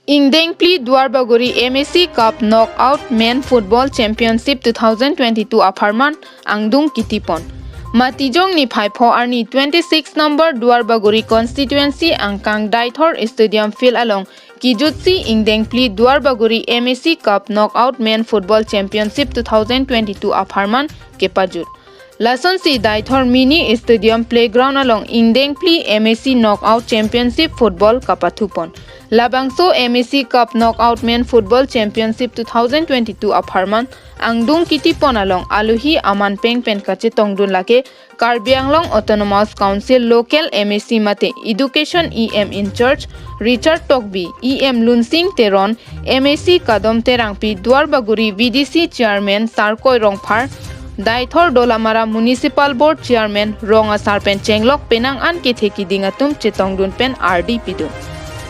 Ingdeng Duarbagori MAC Cup Knockout Men Football Championship 2022 apharman angdung kiti pon. Matijong Niphai for arni 26 number Duarbagori Constituency Angkang Deithor Stadium field along kejutsi Ingdeng Duarbagori MAC Cup Knockout Men Football Championship 2022 apharman kepajut. Lasonsi Deithor Mini Stadium Playground along Ingdeng MAC Knockout Championship Football kapathu pon. Labangso MAC Cup Knockout Men Football Championship 2022 apharman angdung kiti pon along Alohi aman peng pen kachetong dun lake Kardom Autonomous Council Local MAC mate Education EM in Church Richard Tokbi EM Lumsing Teron MAC Kardom Terangpi Duarbagori VDC Chairman Sarkoi Rongphar Deithor Dolamara Municipal Board Chairman Rongphar pen chenglok penang an ke theki dingatum chetong dun pen RD pidu.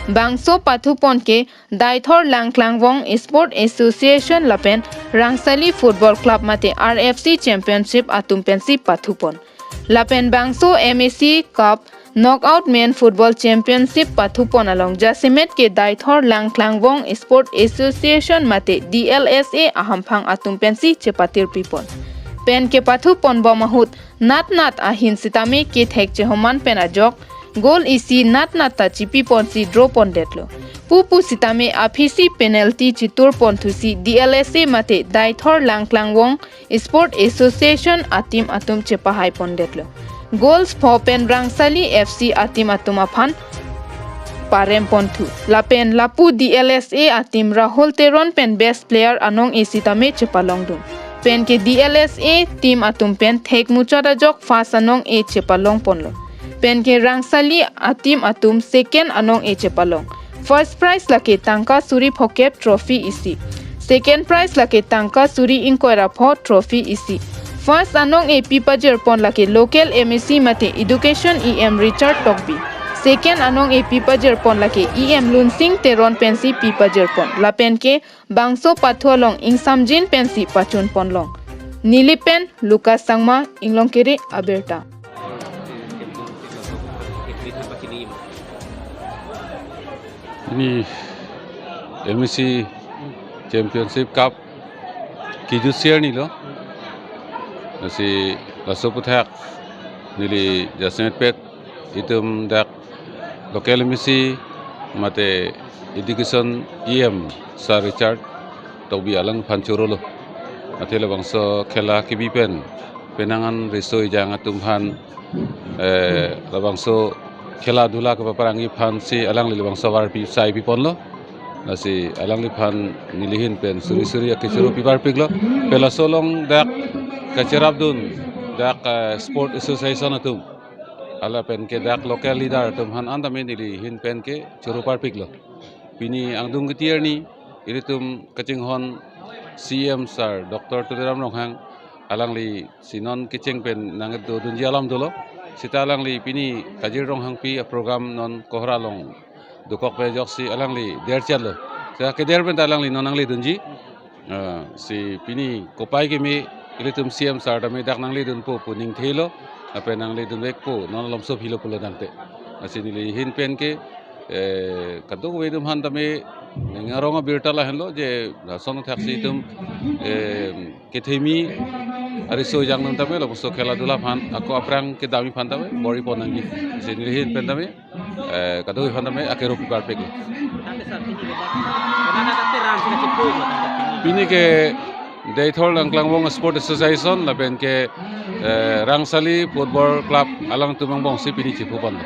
Bangso Pathu Pon ke Deithor Langklangvong Sports Association lapen Rangsali Football Club mate RFC Championship atum pensi Pathu Pon. Lapen Bangso MAC Cup Knockout Men Football Championship Pathu Pon along Jasimet ke Deithor Langklangvong Sports Association mate DLSA ahamphang atum pensi chepatir pipon. Pen ke Pathu Pon bomahut nat ahin sitame ke thek chehoman pen ajok Goal isi nat ta chipi pon si draw pon detlo. Pupu sitame afisi penalty chitur pon thusi DLSA mate Deithor Langklangvong Sports Association atim atum chepahai pon detlo. Goals for pen Rangsali FC atim atum afan parem pon thu. Lapen lapu DLSA atim Rahul Teron pen best player anong isitame chepalong dun. Pen ke DLSA team atum pen thek muchara jok fast anong e chepalong ponlo. Pen ke Rangsali atum second anong e chepalong. First prize lake tangka suri phokep trophy isi. Second prize lake tangka suri inkoira pho trophy isi. First anong e pipajer pon lake local MAC mate education EM Richard Tokbi. Second anong e pipajer pon lake EM Lumsing Teron pensi pipajer pon. La pen ke Bangso Pathu along ingsamjin pensi pachun pon long. Nili pen Lucas Sangma inglong kere aberta. Ini MAC Championship Cup kejutsi ni lo nasi lasoputhak nili jasmet pet itum dak local MAC mate education EM Sir Richard Tokbi alang pancuro lo mate labangso khela kibi pen penangan resoi jang atumhan labangso khela dula ke paparangi phan si alang li bangso war pi sai pi pon lo nasi alang li phan nilihin pen suri ke churu pi bar piglo pela solong dak kacherab dun dak sport association atum ala pen ke dak local leader atum han andame nilihin pen ke churu par piglo pini angdung getier ni iritum kaching hon CM sir Dr. Tuderam Ronghang alang li sinon kicheng pen nangat do dunji alam dolo sita alang li pini kajir Ronghang pi program non kohra long dukok pe joksi alang li der chalo sa ke der pen alang li non ang li dunji si pini kopai ke me ilitum CM sir dame dak nang li dun po puning thelo ape nang li dun bek po non lomso philo pulo dante asini li hin pen ke kaduk wedum han dame ngarong birtala henlo je sono thaksi tum kethemi ari so jang nam tame lo so khela dula phan ako aprang ke dami phan tame bori ponangi sini hin pen tame kaduk phan tame akero pipar pek pini ke Deithor Langklangvong Sports Association laben ke Rangsali Football Club alang tumang bong si pini chipu pan